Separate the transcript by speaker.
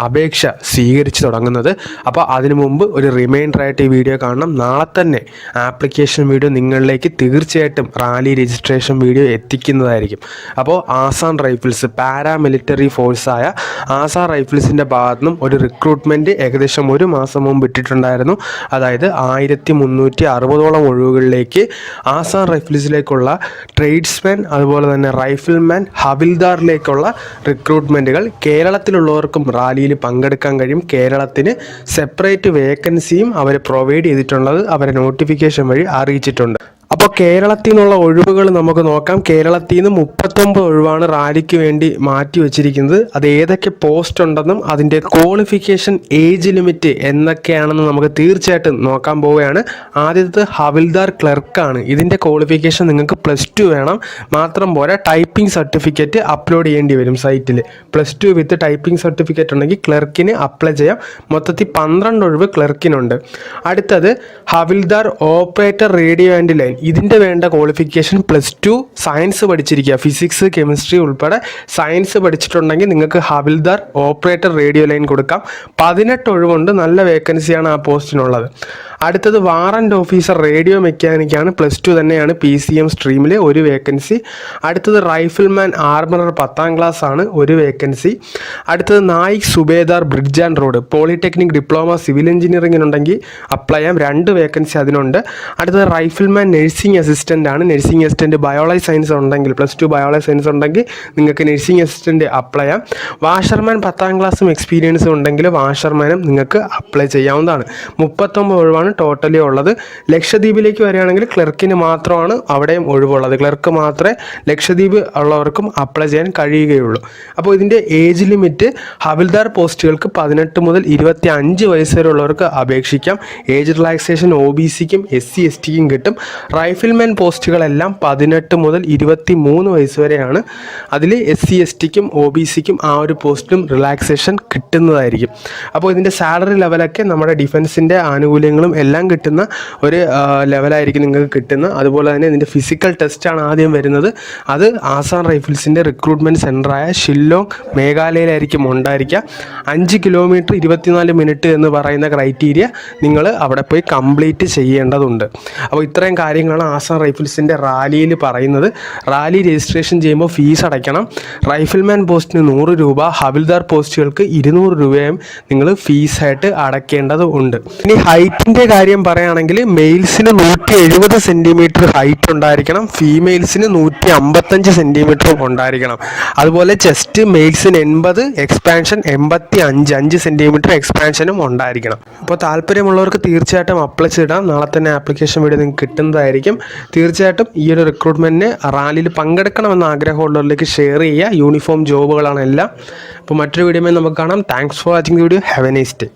Speaker 1: അപേക്ഷ സ്വീകരിച്ച് തുടങ്ങുന്നത്. അപ്പോൾ അതിനു മുമ്പ് ഒരു റിമൈൻഡറായിട്ട് ഈ വീഡിയോ കാണണം. നാളെ തന്നെ ആപ്ലിക്കേഷൻ വീഡിയോ നിങ്ങളിലേക്ക് തീർച്ചയായിട്ടും റാലി രജിസ്ട്രേഷൻ വീഡിയോ എത്തിക്കുന്നതായിരിക്കും. അപ്പോൾ ആസാം റൈഫിൾസ് പാരാമിലിറ്ററി ഫോഴ്സായ ആസാം റൈഫിൾസിൻ്റെ ഭാഗത്തു നിന്നും ഒരു റിക്രൂട്ട്മെൻറ്റ് ഏകദേശം ഒരു മാസം മുമ്പ് ഇട്ടിട്ടുണ്ടായിരുന്നു. അതായത് 1360ഓളം ഒഴിവുകളിലേക്ക് ആസാം റൈഫിൾസിലേക്കുള്ള ട്രേഡ്സ്മാൻ അതുപോലെ തന്നെ റൈഫിൾമാൻ ഹവിൽദാറിലേക്കുള്ള റിക്രൂട്ട്മെൻറ്റുകൾ കേരളത്തിലുള്ളവർക്കും റാലിയിൽ പങ്കെടുക്കാൻ കഴിയും. കേരളത്തിന് സെപ്പറേറ്റ് വേക്കൻസിയും അവർ പ്രൊവൈഡ് ചെയ്തിട്ടുള്ളത് അവരെ നോട്ടിഫിക്കേഷൻ വഴി അറിയിച്ചിട്ടുണ്ട്. അപ്പോൾ കേരളത്തിൽ നിന്നുള്ള ഒഴിവുകൾ നമുക്ക് നോക്കാം. കേരളത്തിൽ നിന്ന് 39 ഒഴിവാണ് റാലിക്ക് വേണ്ടി മാറ്റി വച്ചിരിക്കുന്നത്. അത് ഏതൊക്കെ പോസ്റ്റ് ഉണ്ടെന്നും അതിൻ്റെ ക്വാളിഫിക്കേഷൻ ഏജ് ലിമിറ്റ് എന്തൊക്കെയാണെന്ന് നമുക്ക് തീർച്ചയായിട്ടും നോക്കാൻ പോവുകയാണ്. ആദ്യത്തെ ഹവിൽദാർ ക്ലർക്കാണ്. ഇതിൻ്റെ ക്വാളിഫിക്കേഷൻ നിങ്ങൾക്ക് +2 വേണം. മാത്രം പോരാ, ടൈപ്പിംഗ് സർട്ടിഫിക്കറ്റ് അപ്ലോഡ് ചെയ്യേണ്ടി വരും സൈറ്റിൽ. +2 വിത്ത് ടൈപ്പിംഗ് സർട്ടിഫിക്കറ്റ് ഉണ്ടെങ്കിൽ ക്ലർക്കിന് അപ്ലൈ ചെയ്യാം. മൊത്തത്തിൽ 12 ഒഴിവ് ക്ലർക്കിനുണ്ട്. അടുത്തത് ഹവിൽദാർ ഓപ്പറേറ്റർ റേഡിയോ ആൻഡ് ലൈൻ. ഇതിൻ്റെ വേണ്ട ക്വാളിഫിക്കേഷൻ +2 സയൻസ് പഠിച്ചിരിക്കുക. ഫിസിക്സ് കെമിസ്ട്രി ഉൾപ്പെടെ സയൻസ് പഠിച്ചിട്ടുണ്ടെങ്കിൽ നിങ്ങൾക്ക് ഹവിൽദാർ ഓപ്പറേറ്റർ റേഡിയോ ലൈൻ കൊടുക്കാം. 18 ഒഴിവുണ്ട്. നല്ല വേക്കൻസിയാണ് ആ പോസ്റ്റിനുള്ളത്. അടുത്തത് വാറന്റ് ഓഫീസർ റേഡിയോ മെക്കാനിക്കാണ്. +2 തന്നെയാണ് PCM സ്ട്രീമിൽ, ഒരു വേക്കൻസി. അടുത്തത് റൈഫിൾമാൻ ആർമറർ 10ാം ക്ലാസ് ആണ്, ഒരു വേക്കൻസി. അടുത്തത് Naik Subedar bridge and road polytechnic diploma civil എഞ്ചിനീയറിംഗിനുണ്ടെങ്കിൽ അപ്ലൈ ചെയ്യാം, 2 വേക്കൻസി അതിനുണ്ട്. അടുത്തത് റൈഫിൾമാൻ നഴ്സിംഗ് അസിസ്റ്റൻ്റ് ആണ്. നഴ്സിംഗ് അസിസ്റ്റൻറ്റ് ബയോളജി സയൻസ് ഉണ്ടെങ്കിൽ, +2 ബയോളജി സയൻസ് ഉണ്ടെങ്കിൽ നിങ്ങൾക്ക് നഴ്സിംഗ് അസിസ്റ്റൻറ്റ് അപ്ലൈ ചെയ്യാം. വാഷർമാൻ 10ാം ക്ലാസ്സും എക്സ്പീരിയൻസും ഉണ്ടെങ്കിൽ വാഷർമാനും നിങ്ങൾക്ക് അപ്ലൈ ചെയ്യാവുന്നതാണ്. 39 ഒഴിവാണ് ടോട്ടലി ഉള്ളത്. ലക്ഷദ്വീപിലേക്ക് വരികയാണെങ്കിൽ ക്ലർക്കിന് മാത്രമാണ് അവിടെയും ഒഴിവുള്ളത്. ക്ലർക്ക് മാത്രമേ ലക്ഷദ്വീപ് ഉള്ളവർക്കും അപ്ലൈ ചെയ്യാൻ കഴിയുകയുള്ളൂ. അപ്പോൾ ഇതിൻ്റെ ഏജ് ലിമിറ്റ് ഹവിൽദാർ പോസ്റ്റുകൾക്ക് 18 മുതൽ 25 വയസ്സ് വരെ ഉള്ളവർക്ക് അപേക്ഷിക്കാം. ഏജ് റിലാക്സേഷൻ OBCക്കും SC STക്കും കിട്ടും. റൈഫിൾമാൻ പോസ്റ്റുകളെല്ലാം 18 മുതൽ 23 വയസ്സ് വരെയാണ്. അതിൽ SC STക്കും OBCക്കും ആ ഒരു പോസ്റ്റിലും റിലാക്സേഷൻ കിട്ടുന്നതായിരിക്കും. അപ്പോൾ ഇതിൻ്റെ സാലറി ലെവലൊക്കെ നമ്മുടെ ഡിഫൻസിൻ്റെ ആനുകൂല്യങ്ങളും എല്ലാം കിട്ടുന്ന ഒരു ലെവലായിരിക്കും നിങ്ങൾക്ക് കിട്ടുന്നത്. അതുപോലെ തന്നെ ഇതിൻ്റെ ഫിസിക്കൽ ടെസ്റ്റാണ് ആദ്യം വരുന്നത്. അത് ആസാം റൈഫിൾസിൻ്റെ റിക്രൂട്ട്മെൻറ്റ് സെൻറ്ററായ ഷില്ലോങ് മേഘാലയയിലായിരിക്കും ഉണ്ടായിരിക്കുക. 5 കിലോമീറ്റർ 24 മിനിറ്റ് എന്ന് പറയുന്ന ക്രൈറ്റീരിയ നിങ്ങൾ അവിടെ പോയി കംപ്ലീറ്റ് ചെയ്യേണ്ടതുണ്ട്. അപ്പോൾ ഇത്രയും കാര്യങ്ങളാണ് ആസാം റൈഫിൾസിൻ്റെ റാലിയിൽ പറയുന്നത്. റാലി രജിസ്ട്രേഷൻ ചെയ്യുമ്പോൾ ഫീസ് അടയ്ക്കണം. റൈഫിൾമാൻ പോസ്റ്റിന് 100 രൂപ, ഹവിൽദാർ പോസ്റ്റുകൾക്ക് 200 രൂപയും നിങ്ങൾ ഫീസായിട്ട് അടയ്ക്കേണ്ടത് ഉണ്ട്. ഇനി ഹൈറ്റിൻ്റെ കാര്യം പറയുകയാണെങ്കിൽ മെയിൽസിന് 170 സെൻറ്റിമീറ്റർ ഹൈറ്റ് ഉണ്ടായിരിക്കണം, ഫീമെയിൽസിന് 155 സെൻറ്റിമീറ്ററും ഉണ്ടായിരിക്കണം. അതുപോലെ ചെസ്റ്റ് മെയിൽസിന് 80, എക്സ്പാൻഷൻ 85 സെൻറ്റിമീറ്റർ എക്സ്പാൻഷനും ഉണ്ടായിരിക്കണം. അപ്പോൾ താല്പര്യമുള്ളവർക്ക് തീർച്ചയായിട്ടും അപ്ലൈ ചെയ്തിടാം. നാളെ തന്നെ ആപ്ലിക്കേഷൻ വീഡിയോ നിങ്ങൾക്ക് കിട്ടുന്നതായിരിക്കും. തീർച്ചയായിട്ടും ഈ ഒരു റിക്രൂട്ട്മെൻറ്റിന് റാലിയിൽ പങ്കെടുക്കണമെന്ന് ആഗ്രഹമുള്ളവരിലേക്ക് ഷെയർ ചെയ്യുക. യൂണിഫോം ജോബുകളാണ് എല്ലാം. അപ്പോൾ മറ്റൊരു വീഡിയോയിൽ നമുക്ക് കാണാം. Thanks for watching the video. Have A nice day.